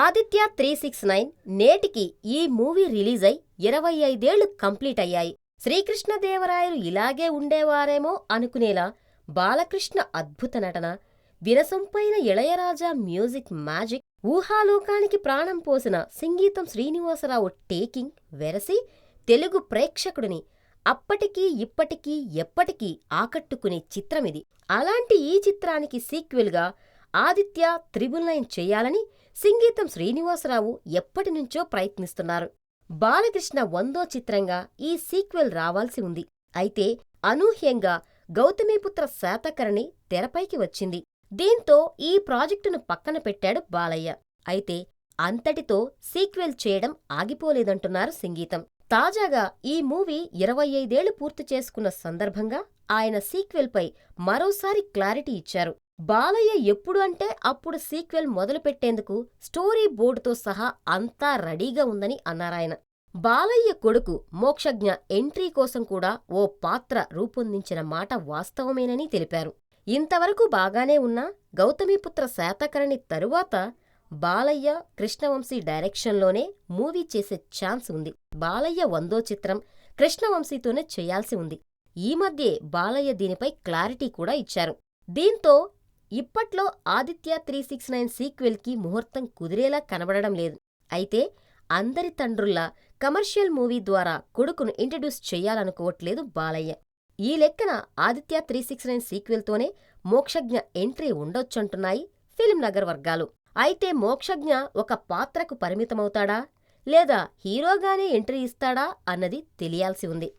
ఆదిత్య 369 నేటికి ఈ movie release అయి 25 ఏళ్లు కంప్లీట్ అయ్యాయి. శ్రీకృష్ణదేవరాయలు ఇలాగే ఉండేవారేమో అనుకునేలా బాలకృష్ణ అద్భుత నటన, వినసొంపైన ఇళయరాజా మ్యూజిక్ మ్యాజిక్, ఊహాలోకానికి ప్రాణం పోసిన సంగీతం శ్రీనివాసరావు టేకింగ్ వెరసి తెలుగు ప్రేక్షకుడిని అప్పటికీ ఇప్పటికీ ఎప్పటికీ ఆకట్టుకునే చిత్రమిది. అలాంటి ఈ చిత్రానికి సీక్వెల్ గా ఆదిత్య 999 చేయాలని సంగీతం శ్రీనివాసరావు ఎప్పటినుంచో ప్రయత్నిస్తున్నారు. బాలకృష్ణ 100వ చిత్రంగా ఈ సీక్వెల్ రావాల్సి ఉంది. అయితే అనూహ్యంగా గౌతమీపుత్ర శాతకర్ణి తెరపైకి వచ్చింది. దీంతో ఈ ప్రాజెక్టును పక్కన పెట్టాడు బాలయ్య. అయితే అంతటితో సీక్వెల్ చేయడం ఆగిపోలేదంటున్నారు సంగీతం. తాజాగా ఈ మూవీ 25 ఏళ్లు పూర్తి చేసుకున్న సందర్భంగా ఆయన సీక్వెల్ పై మరోసారి క్లారిటీ ఇచ్చారు. బాలయ్య ఎప్పుడు అంటే అప్పుడు సీక్వెల్ మొదలుపెట్టేందుకు స్టోరీ బోర్డుతో సహా అంతా రెడీగా ఉందని అన్నారాయన. బాలయ్య కొడుకు మోక్షజ్ఞ ఎంట్రీ కోసం కూడా ఓ పాత్ర రూపొందించిన మాట వాస్తవమేనని తెలిపారు. ఇంతవరకు బాగానే ఉన్న గౌతమీపుత్ర శాతకర్ణి తరువాత బాలయ్య, కృష్ణవంశీ డైరెక్షన్లోనే మూవీ చేసే ఛాన్స్ ఉంది. బాలయ్య 100వ చిత్రం కృష్ణవంశీతోనే చేయాల్సి ఉంది. ఈ మధ్యే బాలయ్య దీనిపై క్లారిటీ కూడా ఇచ్చారు. దీంతో ఇప్పట్లో ఆదిత్య 369 సీక్వెల్ కి ముహూర్తం కుదిరేలా కనబడడం లేదు. అయితే అందరి తండ్రుల్లా కమర్షియల్ మూవీ ద్వారా కొడుకును ఇంట్రడ్యూస్ చెయ్యాలనుకోవట్లేదు బాలయ్య. ఈ లెక్కన ఆదిత్య 369 సీక్వెల్తోనే మోక్షజ్ఞ ఎంట్రీ ఉండొచ్చంటున్నాయి ఫిల్మ్ నగర్ వర్గాలు. అయితే మోక్షజ్ఞ ఒక పాత్రకు పరిమితమవుతాడా లేదా హీరోగానే ఎంట్రీ ఇస్తాడా అన్నది తెలియాల్సి ఉంది.